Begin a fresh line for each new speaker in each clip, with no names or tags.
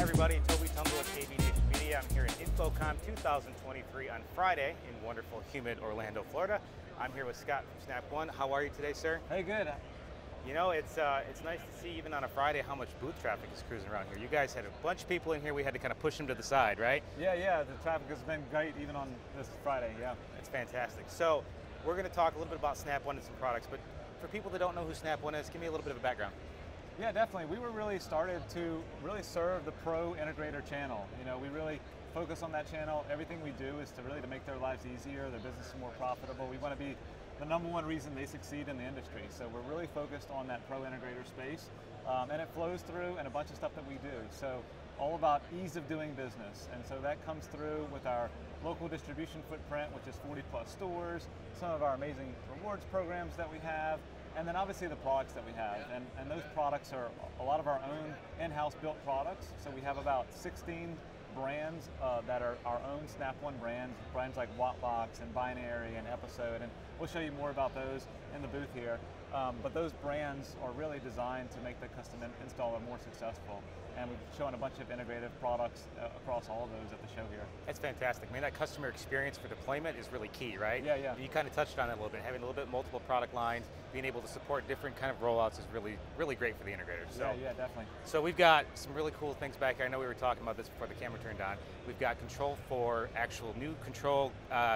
Hi everybody, Tobi Tungl with AVNation Media. I'm here in InfoComm 2023 on Friday in wonderful, humid Orlando, Florida. I'm here with Scott from Snap One. How are you today, sir?
Hey, good.
You know, it's nice to see, even on a Friday, how much booth traffic is cruising around here. You guys had a bunch of people in here. We had to kind of push them to the side, right?
Yeah, the traffic has been great even on this Friday, yeah.
It's fantastic. So, we're going to talk a little bit about Snap One and some products, but for people that don't know who Snap One is, give me a little bit of a background.
Yeah, definitely. We were really started to really serve the pro integrator channel. You know, we really focus on that channel. Everything we do is to really make their lives easier, their business more profitable. We want to be the #1 reason they succeed in the industry. So we're really focused on that pro integrator space, and it flows through in a bunch of stuff that we do. So all about ease of doing business, and so that comes through with our local distribution footprint, which is 40+ stores, some of our amazing rewards programs that we have, and then obviously the products that we have. And those products are a lot of our own in-house built products. So we have about 16 brands that are our own Snap One brands like Wat Box and Binary and Episode, and we'll show you more about those in the booth here. But those brands are really designed to make the custom installer more successful. And we've shown a bunch of integrative products across all of those at the show here.
That's fantastic. I mean, that customer experience for deployment is really key, right?
Yeah.
You kind of touched on it a little bit. Having a little bit multiple product lines, being able to support different kind of rollouts is really great for the integrators. So,
yeah, definitely.
So we've got some really cool things back here. I know we were talking about this before the camera turned on. We've got control for actual new control,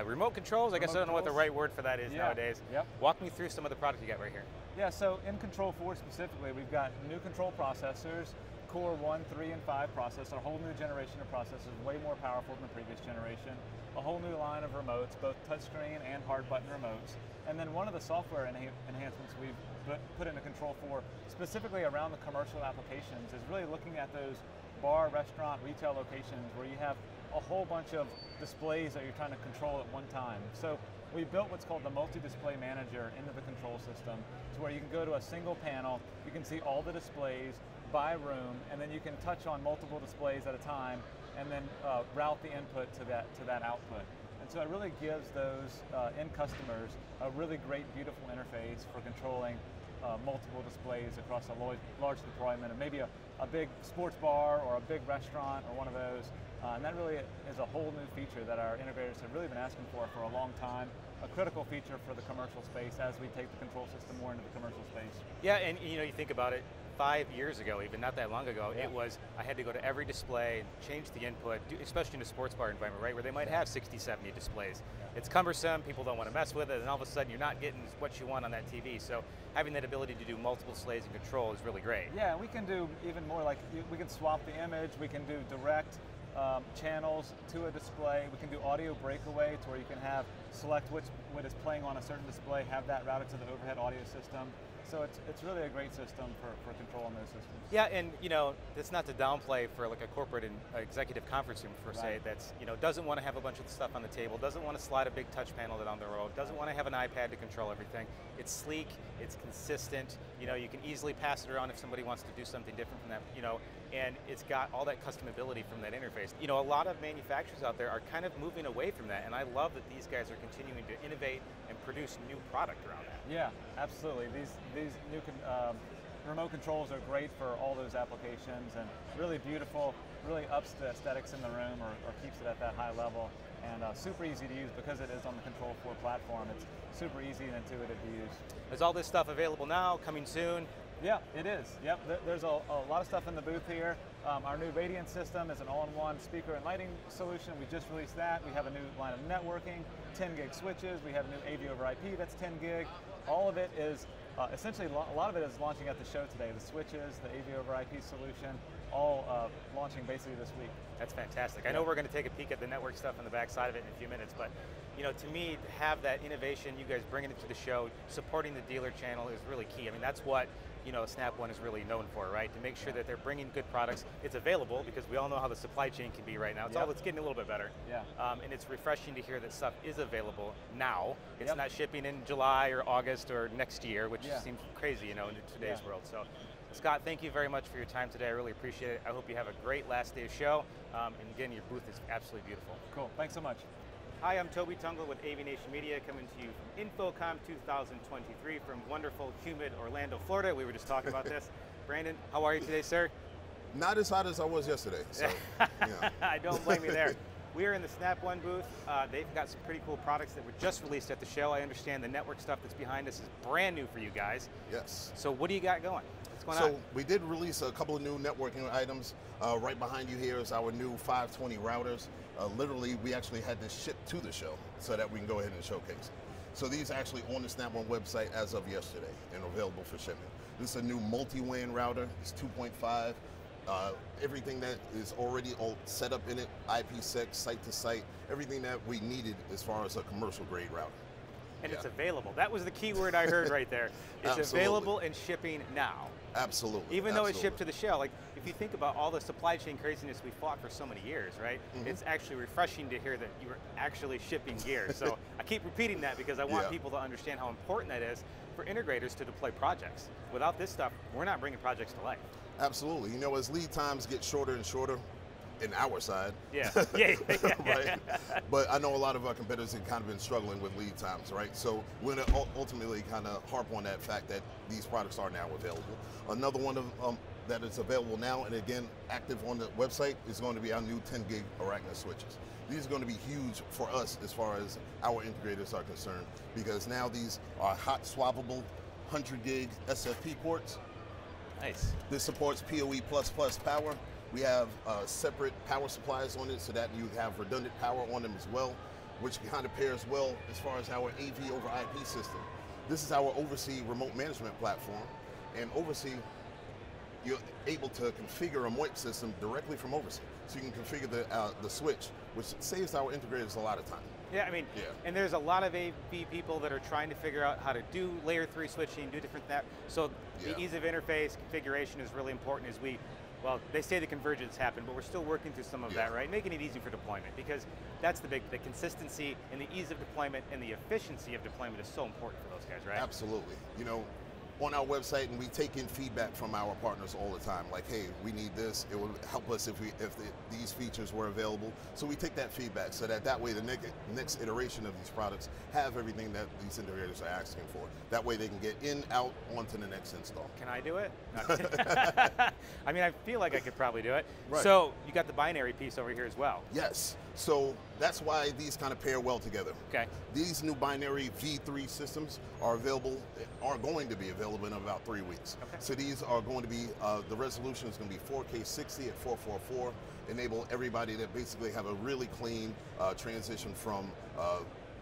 remote controls. I guess I don't know what the right word for that is nowadays.
Yep.
Walk me through some of the products you got right here.
Yeah, so in Control 4 specifically, we've got new control processors, Core 1, 3, and 5 processor, a whole new generation of processors, way more powerful than the previous generation, a whole new line of remotes, both touchscreen and hard button remotes, and then one of the software enhancements we've put into Control 4, specifically around the commercial applications, is really looking at those bar, restaurant, retail locations where you have a whole bunch of displays that you're trying to control at one time. So we built what's called the multi-display manager into the control system, to where you can go to a single panel, you can see all the displays by room, and then you can touch on multiple displays at a time, and then route the input to that output. And so it really gives those end customers a really great, beautiful interface for controlling multiple displays across a large deployment, and maybe a big sports bar or a big restaurant or one of those. And that really is a whole new feature that our integrators have really been asking for a long time. A critical feature for the commercial space as we take the control system more into the commercial space. Yeah,
and you know, you think about it, 5 years ago, even not that long ago, it was, I had to go to every display, change the input, especially in a sports bar environment, right, where they might have 60, 70 displays. It's cumbersome, people don't want to mess with it, and all of a sudden you're not getting what you want on that TV. So having that ability to do multiple displays and control is really great.
Yeah, and we can do even more, like we can swap the image, we can do direct channels to a display. We can do audio breakaway to where you can select what is playing on a certain display, have that routed to the overhead audio system. So it's really a great system for controlling those systems.
Yeah, and you know, it's not to downplay for like a corporate and executive conference room per se, that's, you know, doesn't want to have a bunch of stuff on the table, doesn't want to slide a big touch panel down the road, doesn't want to have an iPad to control everything. It's sleek, it's consistent, you know, you can easily pass it around if somebody wants to do something different from that, you know, and it's got all that customability from that interface. You know, a lot of manufacturers out there are kind of moving away from that, and I love that these guys are continuing to innovate and produce new product around that.
Yeah, absolutely. These new remote controls are great for all those applications, and really beautiful, really ups the aesthetics in the room, or keeps it at that high level, and super easy to use because it is on the Control 4 platform. It's super easy and intuitive to use.
Is all this stuff available now, coming soon?
Yeah, it is. Yep, there's a lot of stuff in the booth here. Our new Radiant system is an all-in-one speaker and lighting solution. We just released that. We have a new line of networking, 10 gig switches. We have a new AV over IP that's 10 gig. All of it is, essentially a lot of it is launching at the show today. The switches, the AV over IP solution, all launching basically this week.
That's fantastic. I know we're going to take a peek at the network stuff on the back side of it in a few minutes, but you know, to me, to have that innovation, you guys bringing it to the show, supporting the dealer channel is really key. I mean, that's what, you know, Snap One is really known for, right? To make sure that they're bringing good products. It's available, because we all know how the supply chain can be right now. It's getting a little bit better.
Yeah.
And it's refreshing to hear that stuff is available now. It's not shipping in July or August or next year, which seems crazy, you know, in today's world. So, Scott, thank you very much for your time today. I really appreciate it. I hope you have a great last day of show. And again, your booth is absolutely beautiful.
Cool, thanks so much.
Hi, I'm Tobi Tungl with AVNation Media, coming to you from InfoComm 2023 from wonderful, humid Orlando, Florida. We were just talking about this. Brandon, how are you today, sir?
Not as hot as I was yesterday, so, yeah.
I don't blame you there. We are in the Snap One booth. They've got some pretty cool products that were just released at the show. I understand the network stuff that's behind us is brand new for you guys.
Yes.
So what do you got going? What's going on?
So we did release a couple of new networking items. Right behind you here is our new 520 routers. Literally, we actually had this shipped to the show so that we can go ahead and showcase. So these are actually on the Snap One website as of yesterday and available for shipment. This is a new multi-WAN router. It's 2.5. Everything that is already all set up in it, IPsec, site to site, everything that we needed as far as a commercial grade router.
And it's available. That was the key word I heard right there. It's available and shipping now.
Absolutely.
Even though it's shipped to the show, like if you think about all the supply chain craziness we fought for so many years, right? It's actually refreshing to hear that you were actually shipping gear. So I keep repeating that because I want people to understand how important that is for integrators to deploy projects. Without this stuff, we're not bringing projects to life.
Absolutely. You know, as lead times get shorter and shorter, in our side.
Yeah.
Right? But I know a lot of our competitors have kind of been struggling with lead times, right? So we're going to ultimately kind of harp on that fact that these products are now available. Another one of that is available now, and again, active on the website, is going to be our new 10 gig arachna switches. These are going to be huge for us as far as our integrators are concerned, because now these are hot swappable 100 gig SFP ports.
Nice.
This supports PoE++ power. We have separate power supplies on it so that you have redundant power on them as well, which kind of pairs well as far as our AV over IP system. This is our Oversee remote management platform, and Oversee, you're able to configure a MOIP system directly from Oversee. So you can configure the switch, which saves our integrators a lot of time.
Yeah, I mean, and there's a lot of AV people that are trying to figure out how to do layer 3 switching, do different that. So the ease of interface, configuration is really important as well, they say the convergence happened, but we're still working through some of that, right? Making it easy for deployment, because that's the consistency and the ease of deployment and the efficiency of deployment is so important for those guys, right?
Absolutely. You know, on our website, and we take in feedback from our partners all the time, like, hey, we need this, it would help us if these features were available. So we take that feedback so that way the next iteration of these products have everything that these integrators are asking for. That way they can get in, out, onto the next install.
Can I do it? I mean, I feel like I could probably do it.
Right.
So you got the binary piece over here as well.
Yes, so that's why these kind of pair well together.
Okay.
These new binary V3 systems are going to be available in about 3 weeks.
Okay.
So these are going to be, the resolution is going to be 4K 60 at 444, enable everybody to basically have a really clean transition from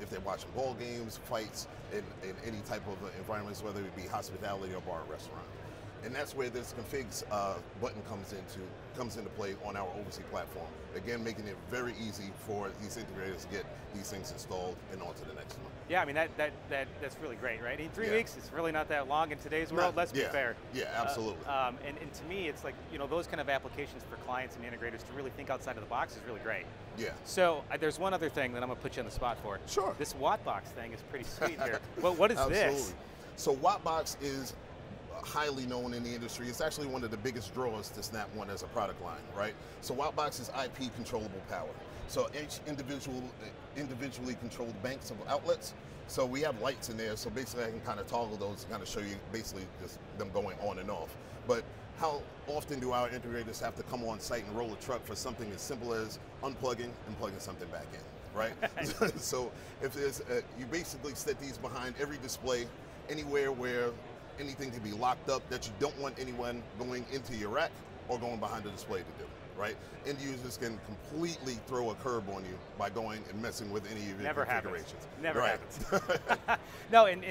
if they're watching ball games, fights, in any type of environments, whether it be hospitality or bar or restaurant. And that's where this configs button comes into play on our Oversee platform. Again, making it very easy for these integrators to get these things installed and on to the next one.
Yeah, I mean, that's really great, right? In 3 weeks, it's really not that long in today's world, let's be fair.
Yeah, absolutely.
And to me, it's like, you know, those kind of applications for clients and integrators to really think outside of the box is really great.
Yeah.
So there's one other thing that I'm going to put you on the spot for.
Sure.
This Wat Box thing is pretty sweet here. Well, what is this?
So Wat Box is highly known in the industry. It's actually one of the biggest drawers to Snap One as a product line, right? So Wat Box is IP controllable power. So each individually controlled banks of outlets. So we have lights in there, so basically I can kind of toggle those and kind of show you basically just them going on and off. But how often do our integrators have to come on site and roll a truck for something as simple as unplugging and plugging something back in, right? So if there's, you basically set these behind every display, anywhere where anything can be locked up that you don't want anyone going into your rack or going behind the display to do, right? End users can completely throw a curb on you by going and messing with any of your configurations.
Never happens. No, and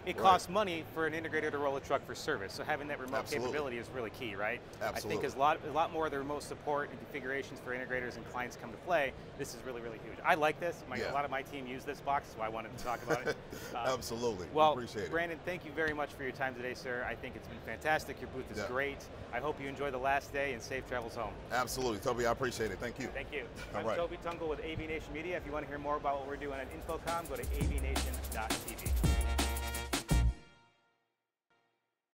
it costs money for an integrator to roll a truck for service, so having that remote capability is really key, right?
Absolutely.
I think as a lot more of the remote support and configurations for integrators and clients come to play, this is really, really huge. I like this. A lot of my team use this box, so I wanted to talk about it.
Absolutely.
Well,
appreciate it.
Brandon, thank you very much for your time today, sir. I think it's been fantastic. Your booth is great. I hope you enjoy the last day and safe travels home.
Absolutely. Tobi, I appreciate it. Thank you.
Thank you. I'm Tobi Tungl with AVNation Media. If you want to hear more about what we're doing at InfoComm, go to avnation.tv.